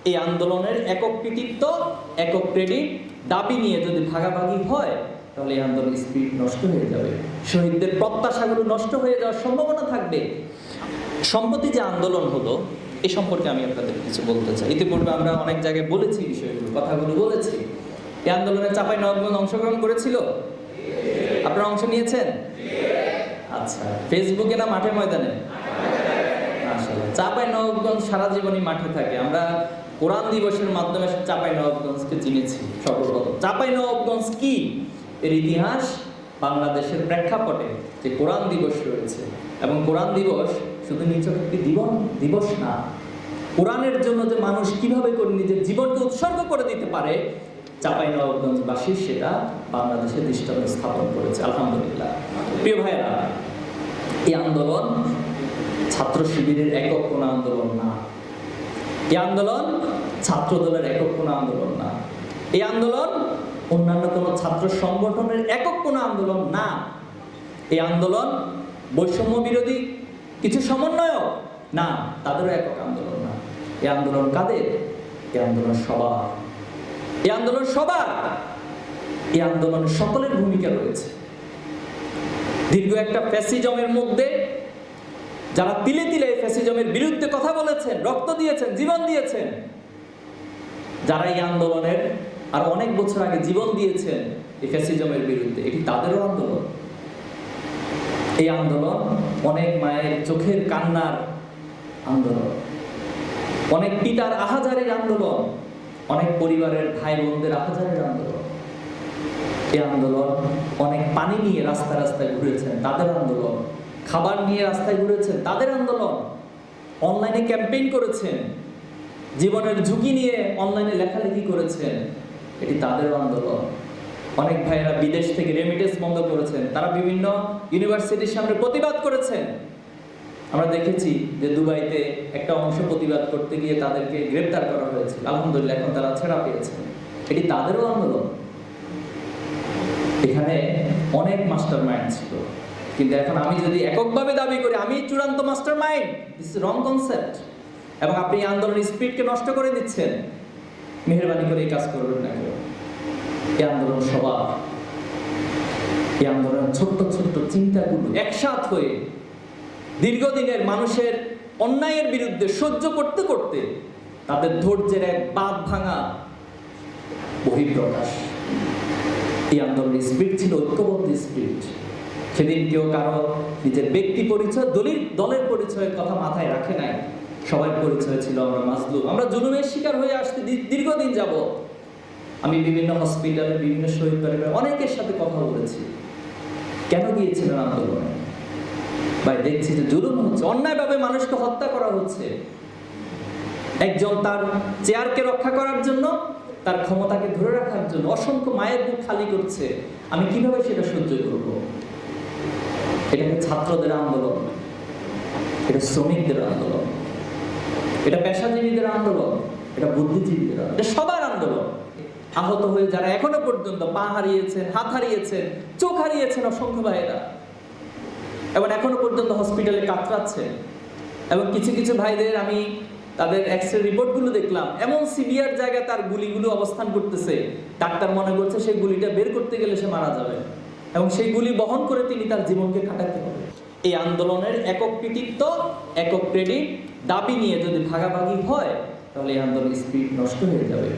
এই আন্দোলনের একক কৃতিত্ব, একক ক্রেডিট, দাবি নিয়ে যদি ভাগাভাগি হয়, তাহলে এই আন্দোলনের স্পিরিট নষ্ট হয়ে যাবে, শহীদদের প্রত্যাশাগুলো নষ্ট হয়ে যাওয়ার সম্ভাবনা থাকবে। সম্প্রতি যে আন্দোলন হলো, এ সম্পর্কে আমি আপনাদের কিছু বলতে চাই। ইতিপূর্বে আমরা অনেক জায়গায় বলেছি, বিষয়গুলো কথাগুলো বলেছি। এই আন্দোলনে চাঁপাইনবাবগঞ্জ অংশগ্রহণ করেছিল? আপনারা অংশ নিয়েছেন? আচ্ছা, ফেসবুকে না মাঠে ময়দানে? আসলে চাঁপাইনবাবগঞ্জ সারা জীবনই মাঠে থাকে। আমরা কোরআন দিবসের মাধ্যমে চাঁপাইনবাবগঞ্জকে চিনেছি সর্বপ্রথম। চাঁপাইনবাবগঞ্জ কি, এর ইতিহাস বাংলাদেশের প্রেক্ষাপটে যে কোরআন দিবস রয়েছে, এবং কোরআন দিবস শুধু নিছক একটি দিবস না, কোরআনের জন্য যে মানুষ কিভাবে করে নিজের জীবনকে উৎসর্গ করে দিতে পারে, চাঁপাইনবাবগঞ্জবাসী সেটা বাংলাদেশে দৃষ্টান্ত স্থাপন করেছে, আলহামদুলিল্লাহ। প্রিয় ভাইয়েরা, এই আন্দোলন ছাত্র শিবিরের একক কোনো আন্দোলন না, এই আন্দোলন ছাত্র দলের একক কোনো আন্দোলন না, এই আন্দোলন অন্যান্য কোনো ছাত্র সংগঠনের একক কোনো আন্দোলন না, এই আন্দোলন বৈষম্য বিরোধী কিছু সমন্বয়ক না, তাদেরও একক আন্দোলন না। এই আন্দোলন কাদের? এই আন্দোলন সবার, এই আন্দোলন সবার, এই আন্দোলনে সকলের ভূমিকা রয়েছে। দীর্ঘ একটা ফ্যাসিজমের মধ্যে যারা তিলে তিলে ফ্যাসিজমের বিরুদ্ধে কথা বলেছেন, রক্ত দিয়েছেন, জীবন দিয়েছেন, যারা এই আন্দোলনের আর অনেক বছর আগে জীবন দিয়েছেন এই ফ্যাসিজমের বিরুদ্ধে, এটি তাদেরও আন্দোলন। এই আন্দোলন অনেক মায়ের চোখের কান্নার আন্দোলন, অনেক পিতার আহাজারির আন্দোলন, অনেক পরিবারের ভাই বোনদের আহাজারির আন্দোলন। এই আন্দোলন অনেক পানি নিয়ে রাস্তায় রাস্তায় ঘুরেছেন, তাদের আন্দোলন। খাবার নিয়ে রাস্তায় ঘুরেছেন, তাদের আন্দোলন। অনলাইনে ক্যাম্পেইন করেছেন, জীবনের ঝুঁকি নিয়ে অনলাইনে লেখালেখি করেছেন, এটি তাদেরও আন্দোলন। অনেক ভাইয়েরা বিদেশ থেকে রেমিটেন্স বন্ধ করেছেন, তারা বিভিন্ন ইউনিভার্সিটির সামনে প্রতিবাদ করেছেন। আমরা দেখেছি যে দুবাইতে একটা অংশ প্রতিবাদ করতে গিয়ে তাদেরকে গ্রেপ্তার করা হয়েছে, আলহামদুলিল্লাহ এখন তারা ছেড়া পেয়েছেন, এটি তাদেরও আন্দোলন। এখানে অনেক মাস্টার মাইন্ড ছিল, কিন্তু এখন আমি যদি এককভাবে দাবি করি আমি চূড়ান্ত master mind, this is wrong concept, এবং আপনি এই আন্দোলনের স্পিরিটকে নষ্ট করে দিচ্ছেন, মেহেরবানি করে এই কাজ করবেন না কেউ। এই আন্দোলন সবার, এই আন্দোলন ছোট্ট ছোট্ট চিন্তাগুলো একসাথ হয়ে দীর্ঘদিনের মানুষের অন্যায়ের বিরুদ্ধে সহ্য করতে করতে তাদের ধৈর্যের এক বাঁধ ভাঙা বহিঃপ্রকাশ। এই আন্দোলনের স্পিরিট ছিল ঐক্যবদ্ধ স্পিরিট। সেদিন কেউ কারো নিজের ব্যক্তি পরিচয়, দলের পরিচয়ের কথা মাথায় রাখে নাই, সবার পরিচয় ছিল আমরা মাজলুম, আমরা জুলুমের শিকার হয়ে আসতে দীর্ঘদিন যাব। আমি বিভিন্ন হসপিটালে, বিভিন্ন শহীদ পরিবারে অনেকের সাথে কথা বলেছি, কেন গিয়েছিলেন আন্দোলনে? ভাই, দেখছি যে জুলুম হচ্ছে, অন্যায়ভাবে মানুষকে হত্যা করা হচ্ছে। একজন তার চেয়ারকে রক্ষা করার জন্য, তার ক্ষমতাকে ধরে রাখার জন্য অসংখ্য মায়ের বুক খালি করছে, আমি কিভাবে সেটা সহ্য করব? এটা ছাত্রদের আন্দোলন, এটা শ্রমিকদের আন্দোলন, এটা পেশাজীবীদের আন্দোলন, এটা বুদ্ধিজীবীদের আন্দোলন, এটা সবার আন্দোলন। আহত হয়ে যারা এখনো পর্যন্ত পা হারিয়েছেন, হাত হারিয়েছেন, চোখ হারিয়েছেন অসংখ্য ভাইয়েরা, এবং এখনো পর্যন্ত হসপিটালে কাতরাচ্ছেন। এবং কিছু কিছু ভাইদের আমি তাদের এক্সরে রিপোর্টগুলো দেখলাম, এমন সিভিয়ার জায়গায় তার গুলিগুলো অবস্থান করতেছে, ডাক্তার মনে করছে সেই গুলিটা বের করতে গেলে সে মারা যাবে, এবং সেই গুলি বহন করে তিনি তার জীবনকে কাটাতে হবে। এই আন্দোলনের একক কৃতিত্ব, একক ক্রেডিট, দাবি নিয়ে যদি ভাগাভাগি হয়, তাহলে এই আন্দোলনের স্পিরিট নষ্ট হয়ে যাবে।